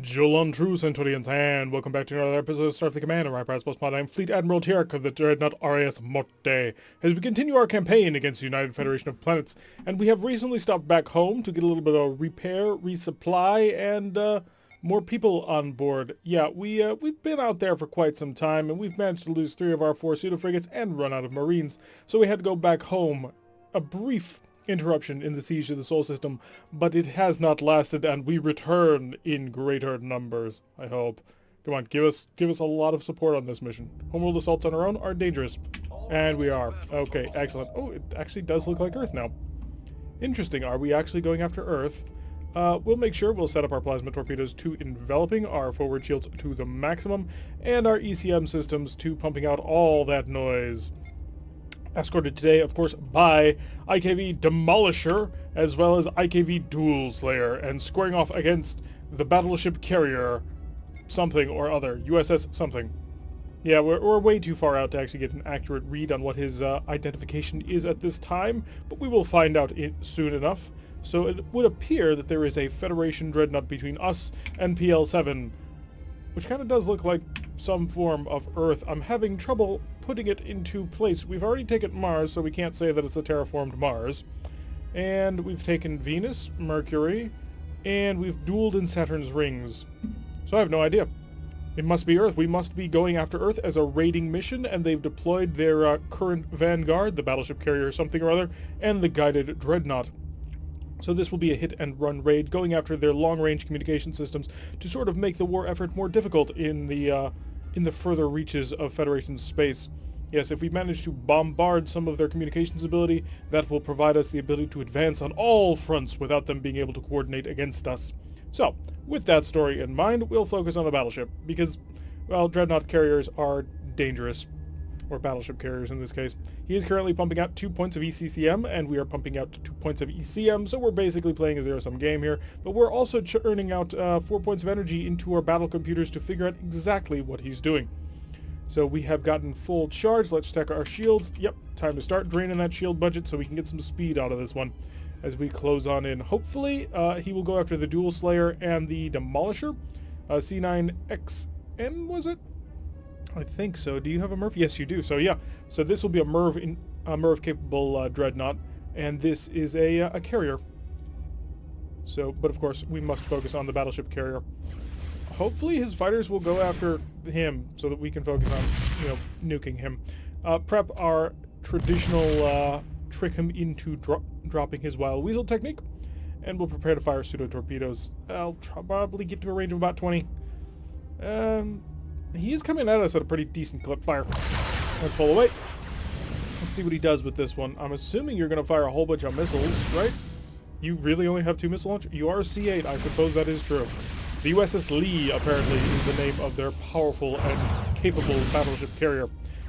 Jolan true Centurions, and welcome back to another episode of Starfleet Command. Orion Pirates plus I'm Fleet Admiral Tierk of the Dreadnought RAS Morte, as we continue our campaign against the United Federation of Planets, and we have recently stopped back home to get a little bit of repair, resupply, and more people on board. Yeah, we've been out there for quite some time, and we've managed to lose 3 of our 4 pseudo-frigates and run out of Marines, so we had to go back home. A brief interruption in the siege of the Sol system, but it has not lasted, and we return in greater numbers, I hope. Come on, give us a lot of support on this mission. Homeworld assaults on our own are dangerous. And we are. Okay, excellent. Oh, it actually does look like Earth now. Interesting. Are we actually going after Earth? We'll make sure we'll set up our plasma torpedoes to enveloping, our forward shields to the maximum, and our ECM systems to pumping out all that noise. Escorted today, of course, by IKV Demolisher, as well as IKV Duel Slayer, and squaring off against the battleship carrier something or other, USS something. Yeah, we're way too far out to actually get an accurate read on what his identification is at this time, but we will find out soon enough. So it would appear that there is a Federation dreadnought between us and PL7, which kind of does look like some form of Earth. I'm having trouble putting it into place. We've already taken Mars, so we can't say that it's a terraformed Mars. And we've taken Venus, Mercury, and we've dueled in Saturn's rings. So I have no idea. It must be Earth. We must be going after Earth as a raiding mission, and they've deployed their current vanguard, the battleship carrier something or other, and the guided dreadnought. So this will be a hit-and-run raid, going after their long-range communication systems to sort of make the war effort more difficult in the further reaches of Federation space. Yes, if we manage to bombard some of their communications ability, that will provide us the ability to advance on all fronts without them being able to coordinate against us. So, with that story in mind, we'll focus on the battleship, because, well, dreadnought carriers are dangerous. Or battleship carriers in this case. He is currently pumping out 2 points of ECCM, and we are pumping out 2 points of ECM, so we're basically playing a zero-sum game here, but we're also churning out 4 points of energy into our battle computers to figure out exactly what he's doing. So we have gotten full charge. Let's check our shields. Yep, time to start draining that shield budget so we can get some speed out of this one as we close on in. Hopefully, he will go after the Duel Slayer and the Demolisher. C9XN, was it? I think so. Do you have a MIRV? Yes, you do. So yeah. So this will be a MIRV-capable dreadnought, and this is a carrier. So, but of course, we must focus on the battleship carrier. Hopefully, his fighters will go after him so that we can focus on, nuking him. Prep our traditional trick him into dropping his wild weasel technique, and we'll prepare to fire pseudo torpedoes. I'll probably get to a range of about 20. He is coming at us at a pretty decent clip. Fire. And pull away. Let's see what he does with this one. I'm assuming you're going to fire a whole bunch of missiles, right? You really only have 2 missile launchers? You are a C8. I suppose that is true. The USS Lee, apparently, is the name of their powerful and capable battleship carrier.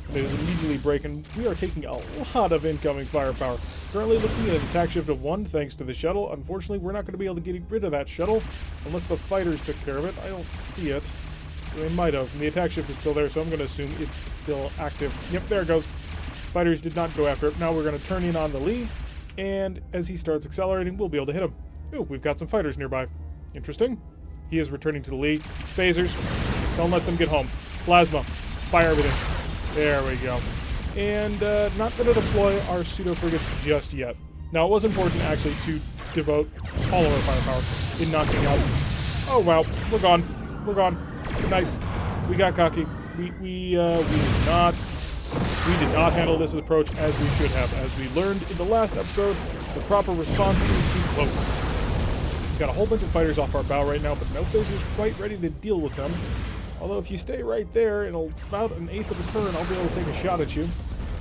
It is immediately breaking. We are taking a lot of incoming firepower. Currently looking at an attack shift of 1 thanks to the shuttle. Unfortunately, we're not going to be able to get rid of that shuttle unless the fighters took care of it. I don't see it. They might have. And the attack shift is still there, so I'm going to assume it's still active. Yep, there it goes. Fighters did not go after it. Now we're going to turn in on the Lee, and as he starts accelerating, we'll be able to hit him. Ooh, we've got some fighters nearby. Interesting. He is returning to the Lee. Phasers. Don't let them get home. Plasma. Fire everything. There we go. And not going to deploy our pseudo-frigates just yet. Now, it was important, actually, to devote all of our firepower in knocking out... Oh, wow. We're gone. We're gone. Good night. We got cocky. We did not handle this approach as we should have. As we learned in the last episode, the proper response is to close. We've got a whole bunch of fighters off our bow right now, but no phasers quite ready to deal with them. Although if you stay right there, in about an eighth of a turn, I'll be able to take a shot at you.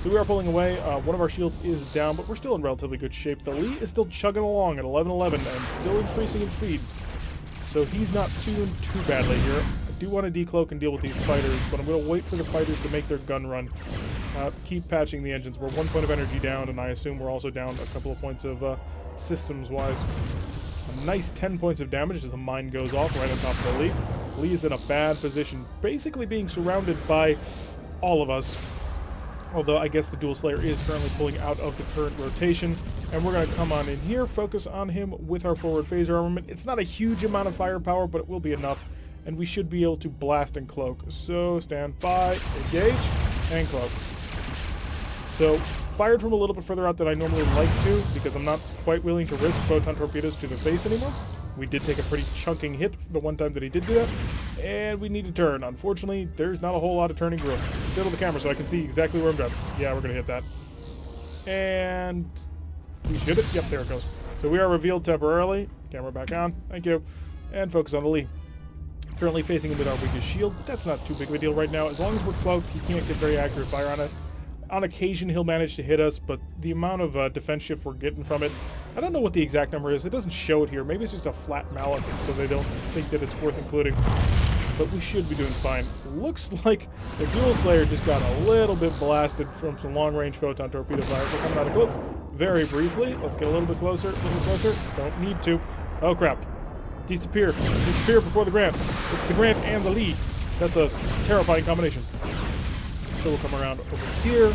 So we are pulling away. One of our shields is down, but we're still in relatively good shape. The Lee is still chugging along at 11-11 and still increasing in speed. So he's not doing too badly here. I do want to decloak and deal with these fighters, but I'm going to wait for the fighters to make their gun run. Keep patching the engines. We're 1 point of energy down, and I assume we're also down a couple of points of systems-wise. A nice 10 points of damage as the mine goes off right on top of the Lee. Lee is in a bad position, basically being surrounded by all of us. Although I guess the Duel Slayer is currently pulling out of the current rotation. And we're going to come on in here, focus on him with our forward phaser armament. It's not a huge amount of firepower, but it will be enough. And we should be able to blast and cloak. So stand by, engage, and cloak. So fired from a little bit further out than I normally like to, because I'm not quite willing to risk photon torpedoes to the face anymore. We did take a pretty chunking hit the one time that he did do that. And we need to turn. Unfortunately, there's not a whole lot of turning room. Settle the camera so I can see exactly where I'm driving. Yeah, we're going to hit that. And we should have. Yep, there it goes. So we are revealed temporarily. Camera back on. Thank you. And focus on the lee. Currently facing him with our weakest shield, but that's not too big of a deal right now. As long as we're cloaked, he can't get very accurate fire on it. On occasion, he'll manage to hit us, but the amount of defense shift we're getting from it, I don't know what the exact number is. It doesn't show it here. Maybe it's just a flat malice, so they don't think that it's worth including. But we should be doing fine. Looks like the Dual Slayer just got a little bit blasted from some long-range photon torpedo fire. We're coming out of cloak very briefly. Let's get a little bit closer, a little closer. Don't need to. Oh, crap. Disappear. Disappear before the Grant. It's the Grant and the Lee. That's a terrifying combination. So we'll come around over here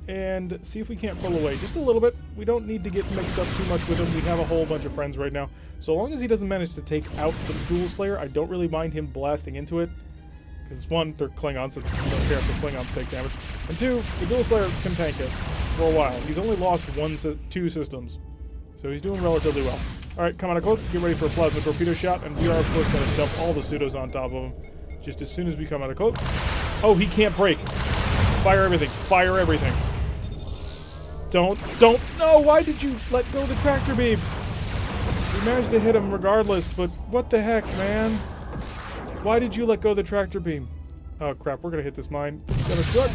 and see if we can't pull away just a little bit. We don't need to get mixed up too much with him. We have a whole bunch of friends right now. So long as he doesn't manage to take out the Dual Slayer, I don't really mind him blasting into it. Because one, they're Klingons, so I don't care if the Klingons take damage. And two, the Dual Slayer can tank it for a while. He's only lost two systems. So he's doing relatively well. Alright, come on a cloak, get ready for a plasma torpedo shot, and we are of course going to dump all the pseudos on top of him just as soon as we come out of cloak. Oh, he can't break. Fire everything. Fire everything. No, why did you let go of the tractor beam? We managed to hit him regardless, but what the heck, man? Why did you let go of the tractor beam? Oh crap, we're going to hit this mine. It's going to suck.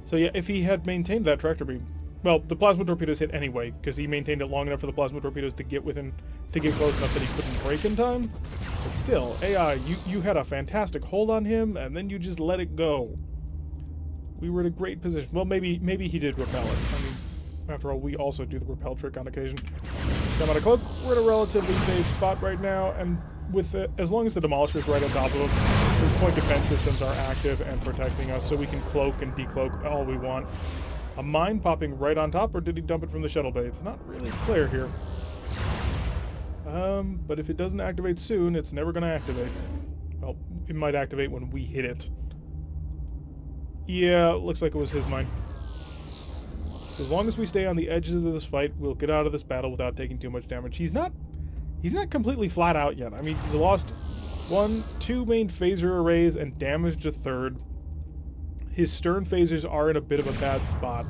So yeah, if he had maintained that tractor beam, well, the plasma torpedoes hit anyway, because he maintained it long enough for the plasma torpedoes to get close enough that he couldn't break in time. But still, AI, you had a fantastic hold on him, and then you just let it go. We were in a great position. Well, maybe he did repel it. I mean, after all, we also do the repel trick on occasion. Come out of cloak. We're in a relatively safe spot right now, and with as long as the Demolisher's right on top of him, his point defense systems are active and protecting us, so we can cloak and decloak all we want. A mine popping right on top, or did he dump it from the shuttle bay? It's not really clear here. But if it doesn't activate soon, it's never going to activate. Well, it might activate when we hit it. Yeah, looks like it was his mine. So as long as we stay on the edges of this fight, we'll get out of this battle without taking too much damage. He's not completely flat out yet. I mean, he's lost two main phaser arrays and damaged a third. His stern phasers are in a bit of a bad spot,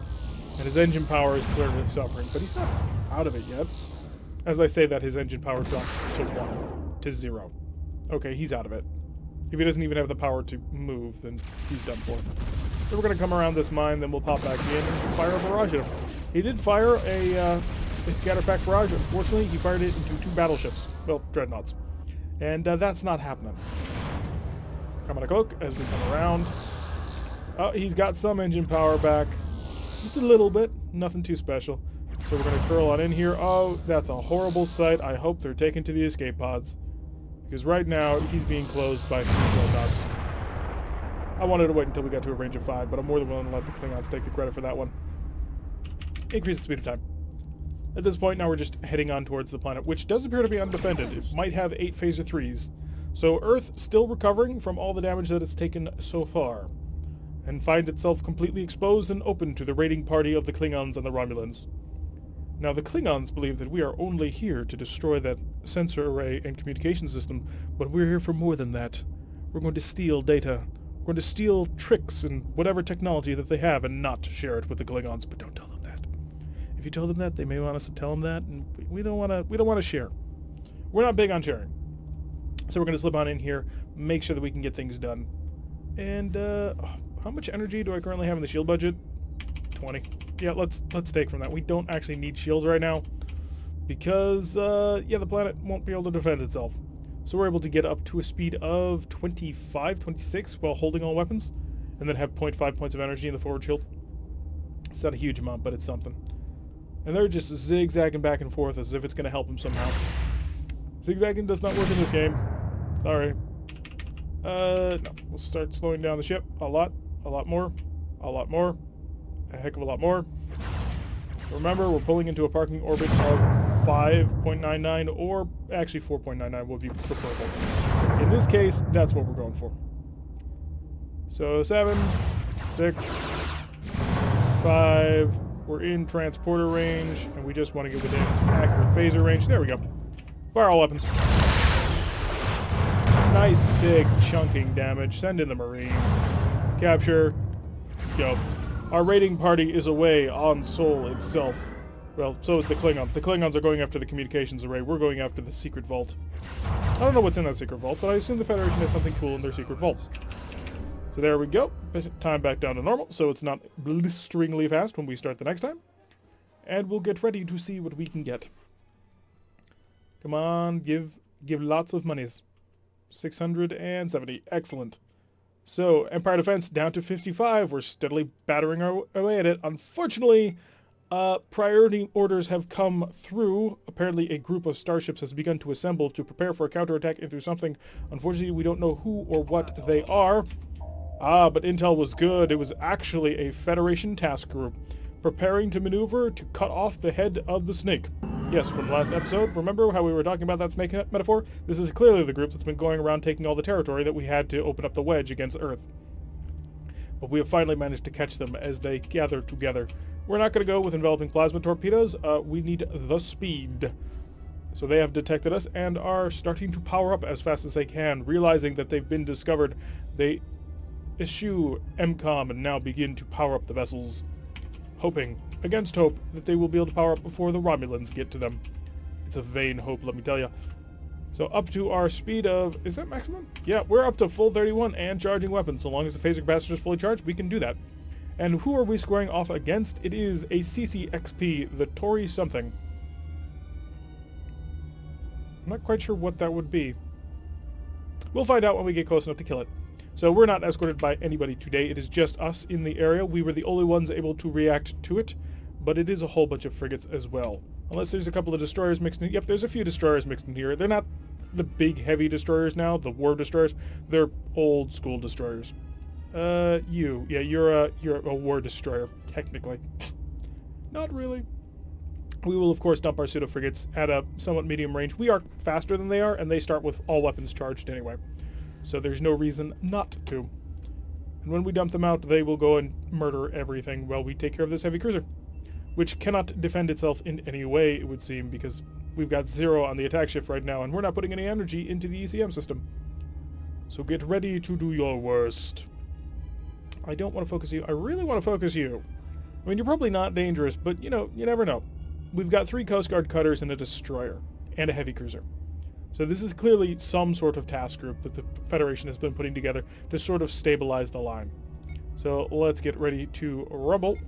and his engine power is clearly suffering, but he's not out of it yet. As I say that, his engine power dropped to 0. Okay, he's out of it. If he doesn't even have the power to move, then he's done for. So we're going to come around this mine, then we'll pop back in and fire a barrage at him. He did fire a scatter pack barrage. Unfortunately, he fired it into 2 battleships. Well, dreadnoughts. And that's not happening. Come on a cloak as we come around. Oh, he's got some engine power back. Just a little bit. Nothing too special. So we're going to curl on in here. Oh, that's a horrible sight. I hope they're taken to the escape pods. Because right now, he's being closed by 3 dreadnoughts. I wanted to wait until we got to a range of 5, but I'm more than willing to let the Klingons take the credit for that one. Increase the speed of time. At this point, now we're just heading on towards the planet, which does appear to be undefended. It might have 8 phaser 3s. So Earth still recovering from all the damage that it's taken so far, and find itself completely exposed and open to the raiding party of the Klingons and the Romulans. Now, the Klingons believe that we are only here to destroy that sensor array and communication system, but we're here for more than that. We're going to steal data. We're going to steal tricks and whatever technology that they have and not share it with the Klingons, but don't tell them that. If you tell them that, they may want us to tell them that, and we don't want to share. We're not big on sharing. So we're going to slip on in here, make sure that we can get things done. And, how much energy do I currently have in the shield budget? 20. Yeah, let's take from that. We don't actually need shields right now because, yeah, the planet won't be able to defend itself. So we're able to get up to a speed of 25, 26 while holding all weapons, and then have 0.5 points of energy in the forward shield. It's not a huge amount, but it's something. And they're just zigzagging back and forth as if it's going to help them somehow. Zigzagging does not work in this game. Sorry. No. We'll start slowing down the ship a lot more, a heck of a lot more. Remember, we're pulling into a parking orbit of 5.99, or actually 4.99 would be preferable. In this case, that's what we're going for. So 7, 6, 5, we're in transporter range, and we just want to get within accurate phaser range. There we go. Fire all weapons. Nice big chunking damage. Send in the Marines. Capture. Go. Our raiding party is away on Sol itself. Well, so is the Klingons. The Klingons are going after the communications array. We're going after the secret vault. I don't know what's in that secret vault, but I assume the Federation has something cool in their secret vault. So there we go. Time back down to normal, so it's not blisteringly fast when we start the next time. And we'll get ready to see what we can get. Come on, give lots of monies. 670. Excellent. So, Empire Defense down to 55. We're steadily battering our way at it. Unfortunately, priority orders have come through. Apparently, a group of starships has begun to assemble to prepare for a counterattack into something. Unfortunately, we don't know who or what they are. But intel was good. It was actually a Federation task group preparing to maneuver to cut off the head of the snake. Yes, from last episode, remember how we were talking about that snake metaphor? This is clearly the group that's been going around taking all the territory that we had to open up the wedge against Earth. But we have finally managed to catch them as they gather together. We're not going to go with enveloping plasma torpedoes. We need the speed. So they have detected us and are starting to power up as fast as they can, realizing that they've been discovered. They eschew MCOM and now begin to power up the vessels, hoping, against hope, that they will be able to power up before the Romulans get to them. It's a vain hope, let me tell you. So up to our speed of, is that maximum? Yeah, we're up to full 31 and charging weapons. So long as the phaser capacitor is fully charged, we can do that. And who are we squaring off against? It is a CCXP, the Tory something. I'm not quite sure what that would be. We'll find out when we get close enough to kill it. So we're not escorted by anybody today. It is just us in the area. We were the only ones able to react to it, but it is a whole bunch of frigates as well. Unless there's a couple of destroyers mixed in. Yep, there's a few destroyers mixed in here. They're not the big heavy destroyers now, the war destroyers. They're old school destroyers. Yeah, you're a war destroyer, technically. Not really. We will, of course, dump our pseudo frigates at a somewhat medium range. We are faster than they are, and they start with all weapons charged anyway. So there's no reason not to. And when we dump them out, they will go and murder everything while we take care of this heavy cruiser, which cannot defend itself in any way, it would seem, because we've got 0 on the attack shift right now, and we're not putting any energy into the ECM system. So get ready to do your worst. I don't want to focus you. I really want to focus you. I mean, you're probably not dangerous, but, you know, you never know. We've got 3 Coast Guard cutters and a destroyer, and a heavy cruiser. So this is clearly some sort of task group that the Federation has been putting together to sort of stabilize the line. So let's get ready to rumble.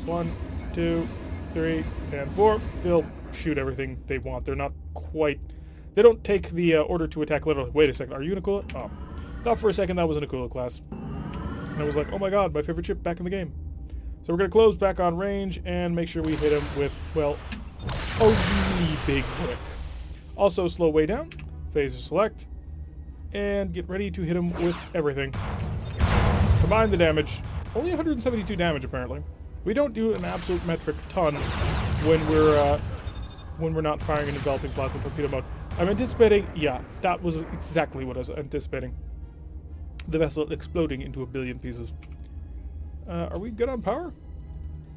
1, 2, 3, and 4. They'll shoot everything they want. They're not quite... They don't take the order to attack literally. Wait a second, are you in Akula? Oh. Thought for a second that was an Akula class. And I was like, oh my god, my favorite ship back in the game. So we're going to close back on range and make sure we hit him with, well, a really big brick. Also, slow way down, phaser select, and get ready to hit him with everything. Combine the damage. Only 172 damage, apparently. We don't do an absolute metric ton when we're not firing and enveloping plasma torpedo mode. I'm anticipating, yeah, that was exactly what I was anticipating. The vessel exploding into a billion pieces. Are we good on power?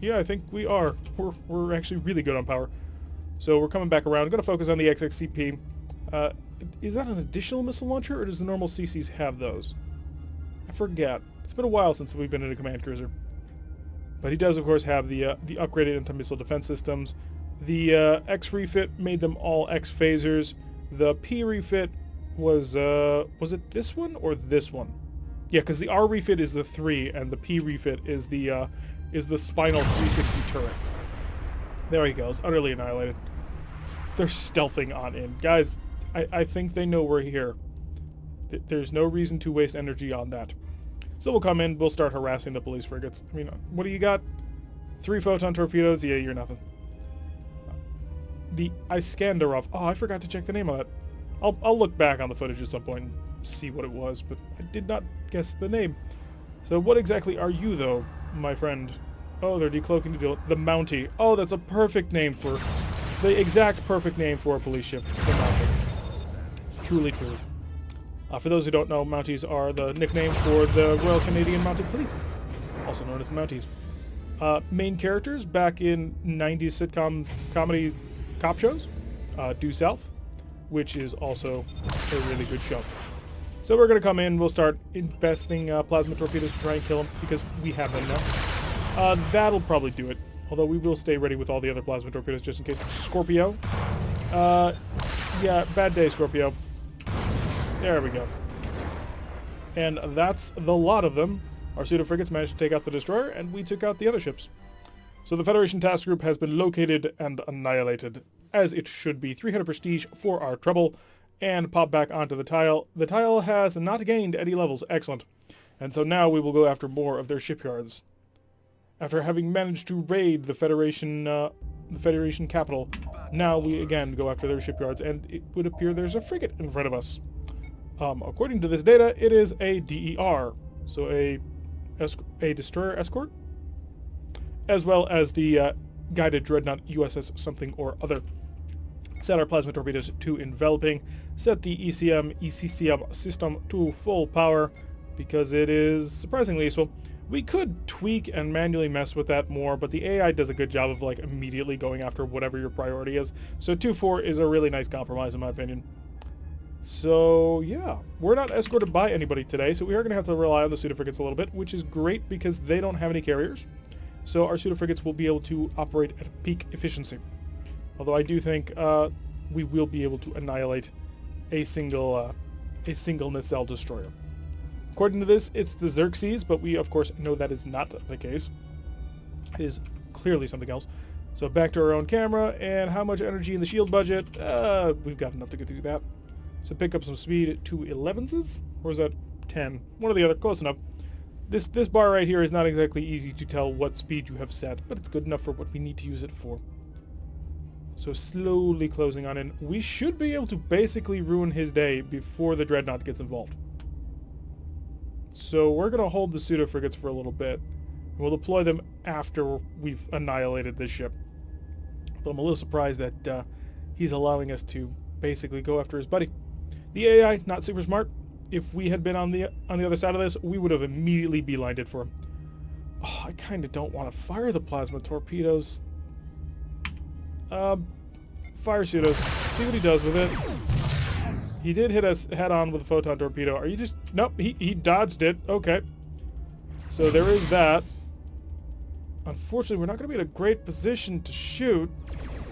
Yeah, I think we are. We're actually really good on power. So we're coming back around. I'm going to focus on the XXCP. Is that an additional missile launcher, or does the normal CCs have those? I forget. It's been a while since we've been in a command cruiser. But he does, of course, have the upgraded anti-missile defense systems. The X refit made them all X phasers. The P refit was it this one or this one? Yeah, because the R refit is the 3, and the P refit is the spinal 360 turret. There he goes, utterly annihilated. They're stealthing on in. Guys, I think they know we're here. There's no reason to waste energy on that. So we'll come in, we'll start harassing the police frigates. I mean, what do you got? 3 photon torpedoes? Yeah, you're nothing. The Iskandarov. Oh, I forgot to check the name of it. I'll look back on the footage at some point and see what it was, but I did not guess the name. So what exactly are you, though, my friend? Oh, they're decloaking to deal the Mountie. Oh, that's a perfect name for... the exact perfect name for a police ship. The Mountie. Truly, truly. For those who don't know, Mounties are the nickname for the Royal Canadian Mounted Police, also known as the Mounties. Main characters back in 90s sitcom comedy cop shows, Due South, which is also a really good show. So we're going to come in, we'll start investing plasma torpedoes to try and kill them, because we have them now. That'll probably do it, although we will stay ready with all the other plasma torpedoes just in case. Scorpio. Yeah, bad day, Scorpio. There we go. And that's the lot of them. Our pseudo-frigates managed to take out the destroyer, and we took out the other ships. So the Federation task group has been located and annihilated, as it should be. 300 prestige for our trouble, and pop back onto the tile. The tile has not gained any levels. Excellent. And so now we will go after more of their shipyards. After having managed to raid the Federation capital, now we again go after their shipyards, and it would appear there's a frigate in front of us. According to this data, it is a DER, so a destroyer escort, as well as the guided dreadnought USS something or other. Set our plasma torpedoes to enveloping, set the ECCM system to full power, because it is surprisingly useful. We could tweak and manually mess with that more, but the AI does a good job of like immediately going after whatever your priority is. So 2-4 is a really nice compromise in my opinion. So yeah, we're not escorted by anybody today, so we are going to have to rely on the pseudo-frigates a little bit, which is great because they don't have any carriers. So our pseudo-frigates will be able to operate at peak efficiency. Although I do think we will be able to annihilate a single nacelle destroyer. According to this, it's the Xerxes, but we of course know that is not the case. It is clearly something else. So back to our own camera, and how much energy in the shield budget? We've got enough to get through that. So pick up some speed to 11s, or is that 10? One or the other, close enough. This bar right here is not exactly easy to tell what speed you have set, but it's good enough for what we need to use it for. So slowly closing on in. We should be able to basically ruin his day before the dreadnought gets involved. So we're going to hold the pseudo-frigates for a little bit. We'll deploy them after we've annihilated this ship. But I'm a little surprised that he's allowing us to basically go after his buddy. The AI, not super smart. If we had been on the other side of this, we would have immediately beelined it for him. Oh, I kind of don't want to fire the plasma torpedoes. Fire pseudos. See what he does with it. He did hit us head-on with a photon torpedo. Are you just... Nope, he dodged it. Okay. So there is that. Unfortunately, we're not going to be in a great position to shoot.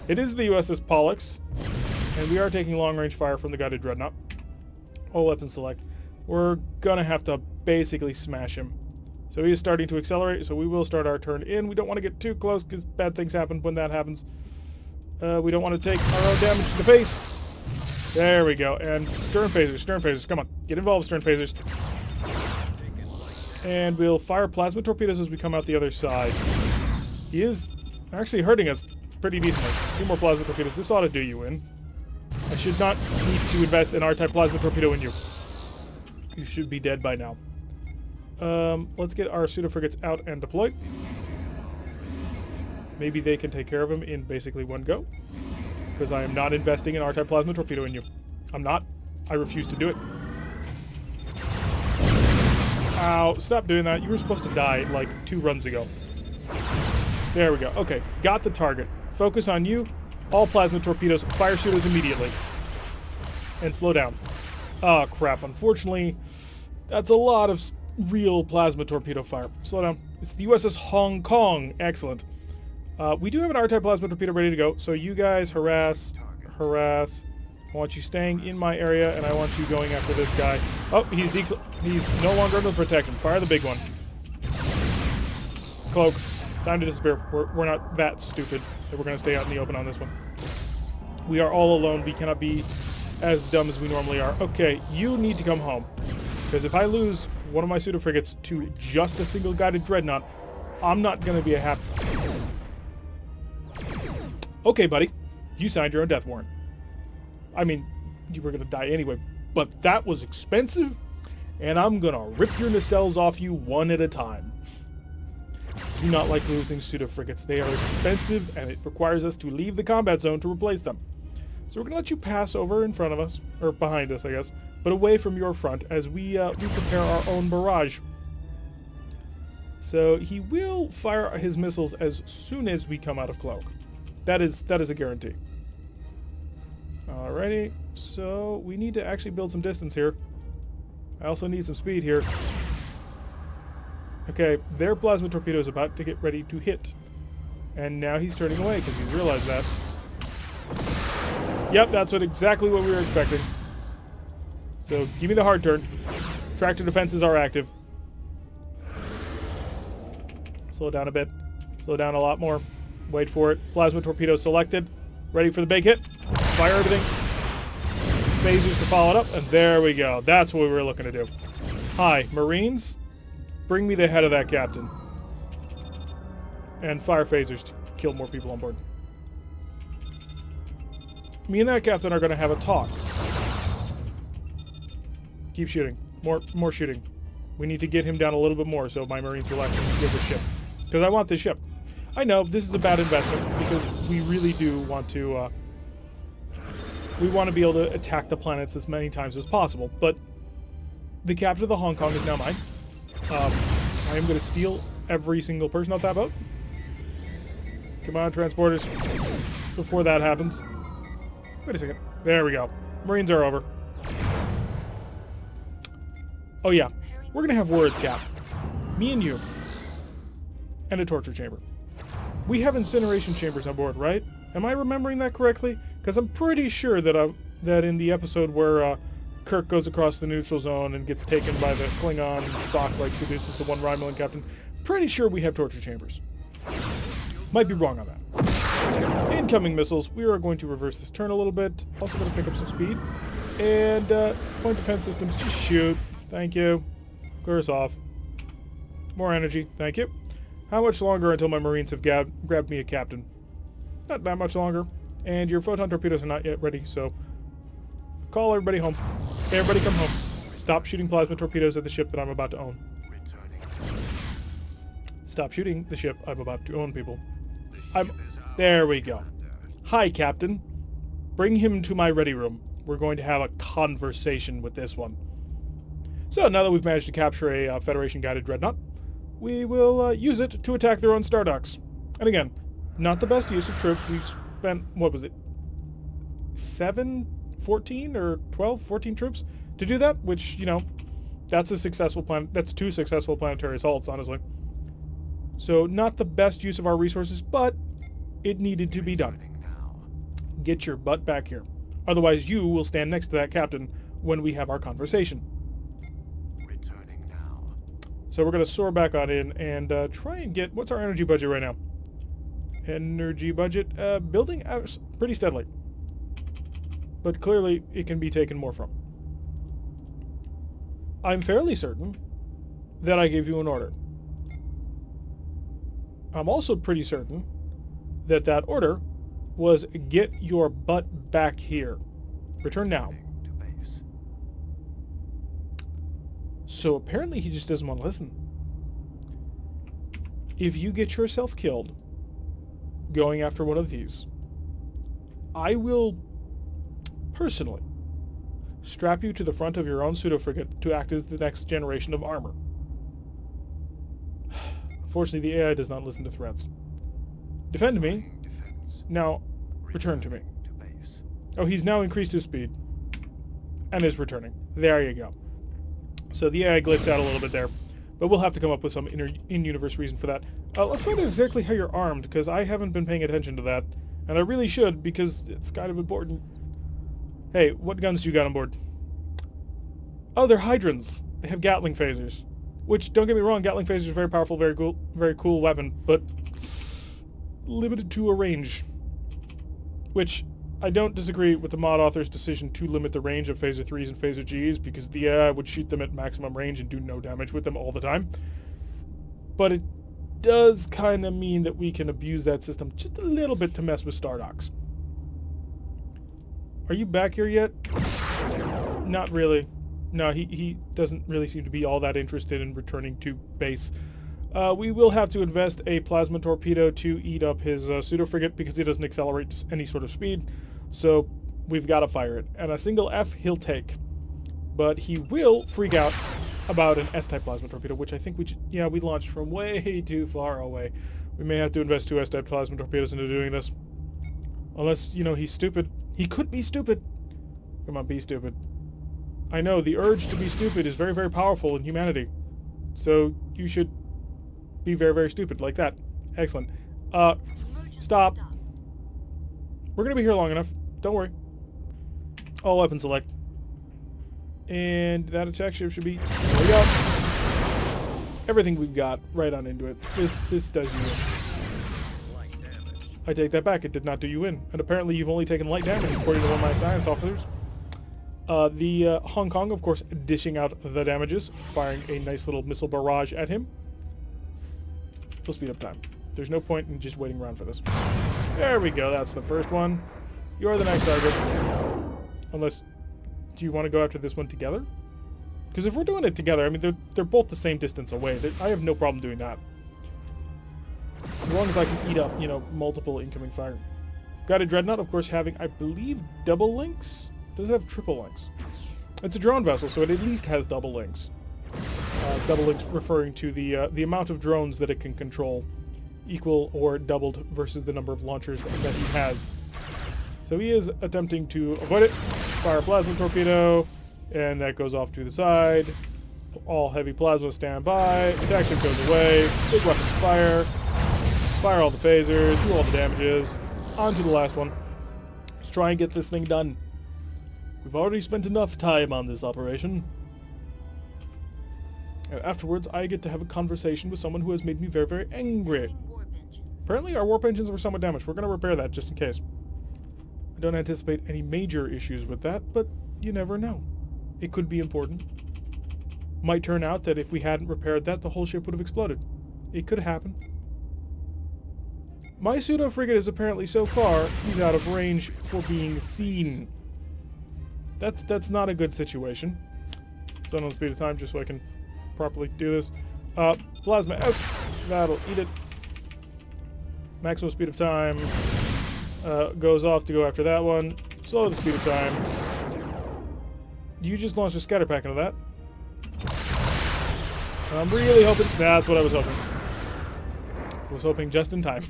It is the USS Pollux, and we are taking long-range fire from the guided dreadnought. All weapons select. We're going to have to basically smash him. So he is starting to accelerate, so we will start our turn in. We don't want to get too close because bad things happen when that happens. We don't want to take our own damage to the face. There we go. And stern phasers. Come on. Get involved, stern phasers. And we'll fire plasma torpedoes as we come out the other side. He is actually hurting us pretty decently. 2 more plasma torpedoes. This ought to do you in. I should not need to invest an R-type plasma torpedo in you. You should be dead by now. Let's get our pseudo-frigates out and deployed. Maybe they can take care of him in basically one go. Because I am not investing an R-type plasma torpedo in you. I'm not. I refuse to do it. Ow, stop doing that. You were supposed to die like 2 runs ago. There we go. Okay, got the target. Focus on you. All plasma torpedoes. Fire pseudos immediately. And slow down. Oh, crap. Unfortunately, that's a lot of real plasma torpedo fire. Slow down. It's the USS Hong Kong. Excellent. We do have an R-type plasma torpedo ready to go, so you guys harass. I want you staying in my area, and I want you going after this guy. Oh, he's no longer under protection. Fire the big one. Cloak. Time to disappear. We're not that stupid that we're going to stay out in the open on this one. We are all alone. We cannot be as dumb as we normally are. Okay, you need to come home. Because if I lose one of my pseudo-frigates to just a single guided dreadnought, I'm not going to be a happy... Okay, buddy. You signed your own death warrant. I mean, you were going to die anyway, but that was expensive, and I'm going to rip your nacelles off you one at a time. do not like losing pseudo-frigates. They are expensive, and it requires us to leave the combat zone to replace them. So we're going to let you pass over in front of us, or behind us, I guess, but away from your front as we prepare our own barrage. So he will fire his missiles as soon as we come out of cloak. That is a guarantee. Alrighty, so we need to actually build some distance here. I also need some speed here. Okay, their plasma torpedo is about to get ready to hit. And now he's turning away because he's realized that. Yep, that's exactly what we were expecting. So give me the hard turn. Tractor defenses are active. Slow down a bit. Slow down a lot more. Wait for it. Plasma torpedo selected. Ready for the big hit. Fire everything. Phasers to follow it up. And there we go. That's what we were looking to do. Hi, Marines. Bring me the head of that captain. And fire phasers to kill more people on board. Me and that captain are going to have a talk. Keep shooting. More shooting. We need to get him down a little bit more so my Marines will actually steal the ship. Because I want this ship. I know this is a bad investment because we really do want to we want to be able to attack the planets as many times as possible, but the captain of the Hong Kong is now mine. I am going to steal every single person off that boat. Come on, transporters. Before that happens. Wait a second. There we go. Marines are over. Oh yeah. We're going to have words, Cap. Me and you. And a torture chamber. We have incineration chambers on board, right? Am I remembering that correctly? Because I'm pretty sure that that in the episode where Kirk goes across the neutral zone and gets taken by the Klingon and Spock like seduces the one Romulan captain, pretty sure we have torture chambers. Might be wrong on that. Incoming missiles. We are going to reverse this turn a little bit. Also going to pick up some speed. And point defense systems, just shoot. Thank you. Clear us off. More energy. Thank you. How much longer until my Marines have grabbed me a captain? Not that much longer. And your photon torpedoes are not yet ready, so call everybody home. Everybody come home. Stop shooting plasma torpedoes at the ship that I'm about to own. Stop shooting the ship I'm about to own, people. There we go. Hi, Captain. Bring him to my ready room. We're going to have a conversation with this one. So now that we've managed to capture a Federation-guided dreadnought, we will use it to attack their own star docks. And again, not the best use of troops. We've spent, what was it, 14 or 12, 14 troops to do that, which, you know, that's a successful plan. That's 2 successful planetary assaults, honestly. So not the best use of our resources, but it needed to be done. Get your butt back here. Otherwise, you will stand next to that captain when we have our conversation. So we're going to soar back on in and try and get... What's our energy budget right now? Energy budget? Building pretty steadily. But clearly, it can be taken more from. I'm fairly certain that I gave you an order. I'm also pretty certain that that order was get your butt back here. Return now. So apparently he just doesn't want to listen. If you get yourself killed going after one of these, I will personally strap you to the front of your own pseudo-frigate to act as the next generation of armor. Unfortunately, the AI does not listen to threats. Defend me. Now, return to me. Oh, he's now increased his speed. And is returning. There you go. So the AI glitched out a little bit there. But we'll have to come up with some in-universe reason for that. Let's find out exactly how you're armed, because I haven't been paying attention to that. And I really should, because it's kind of important. Hey, what guns do you got on board? Oh, they're hydrants. They have Gatling phasers. Which, don't get me wrong, Gatling phasers are very powerful, very cool weapon, but limited to a range. Which, I don't disagree with the mod author's decision to limit the range of Phaser 3s and Phaser Gs, because the AI would shoot them at maximum range and do no damage with them all the time. But it does kind of mean that we can abuse that system just a little bit to mess with star docks. Are you back here yet? Not really. No, he doesn't really seem to be all that interested in returning to base. We will have to invest a plasma torpedo to eat up his pseudo-frigate because he doesn't accelerate to any sort of speed. So we've got to fire it. And a single F he'll take. But he will freak out about an S-type plasma torpedo, which I think we launched from way too far away. We may have to invest 2 S-type plasma torpedoes into doing this. Unless, he's stupid. He could be stupid. Come on, be stupid. I know, the urge to be stupid is very, very powerful in humanity. So you should be very, very stupid, like that. Excellent. Stop. We're going to be here long enough. Don't worry. All weapons select. And that attack ship should be... There we go. Everything we've got right on into it. This does you in. I take that back. It did not do you in. And apparently you've only taken light damage, according to one of my science officers. The Hong Kong, of course, dishing out the damages, firing a nice little missile barrage at him. We'll speed up time. There's no point in just waiting around for this. There we go. That's the first one. You're the next target. Unless... Do you want to go after this one together? Because if we're doing it together, I mean, they're both the same distance away. I have no problem doing that. As long as I can eat up, multiple incoming fire. Got a Dreadnought, of course, having, I believe, double links? Does it have triple links? It's a drone vessel, so it at least has double links. Double links referring to the amount of drones that it can control, equal or doubled versus the number of launchers that he has. So he is attempting to avoid it. Fire a plasma torpedo, and that goes off to the side. All heavy plasma stand by. Attack ship goes away. Big weapon fire. Fire all the phasers. Do all the damages. On to the last one. Let's try and get this thing done. We've already spent enough time on this operation. And afterwards, I get to have a conversation with someone who has made me very, very angry. Apparently, our warp engines were somewhat damaged. We're going to repair that just in case. I don't anticipate any major issues with that, but you never know. It could be important. Might turn out that if we hadn't repaired that, the whole ship would have exploded. It could happen. My pseudo-frigate is apparently so far, he's out of range for being seen. That's not a good situation. Stun on speed of time just so I can properly do this. Plasma S, that'll eat it. Maximum speed of time. Goes off to go after that one. Slow the speed of time. You just launched a scatter pack into that. I'm really hoping... That's what I was hoping. I was hoping just in time.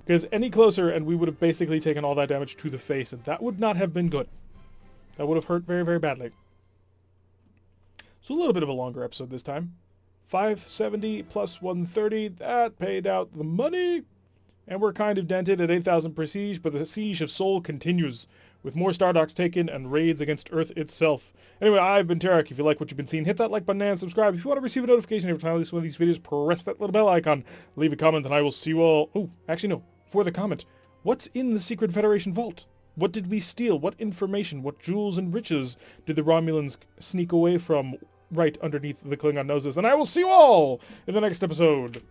Because any closer and we would have basically taken all that damage to the face, and that would not have been good. That would have hurt very, very badly. So a little bit of a longer episode this time. 570 plus 130, that paid out the money. And we're kind of dented at 8,000 prestige, but the siege of Seoul continues, with more star docks taken and raids against Earth itself. Anyway, I've been Tarek. If you like what you've been seeing, hit that like button and subscribe. If you want to receive a notification every time I release one of these videos, press that little bell icon. Leave a comment and I will see you all... Oh, actually no. For the comment. What's in the Secret Federation vault? What did we steal? What information? What jewels and riches did the Romulans sneak away from right underneath the Klingon noses? And I will see you all in the next episode.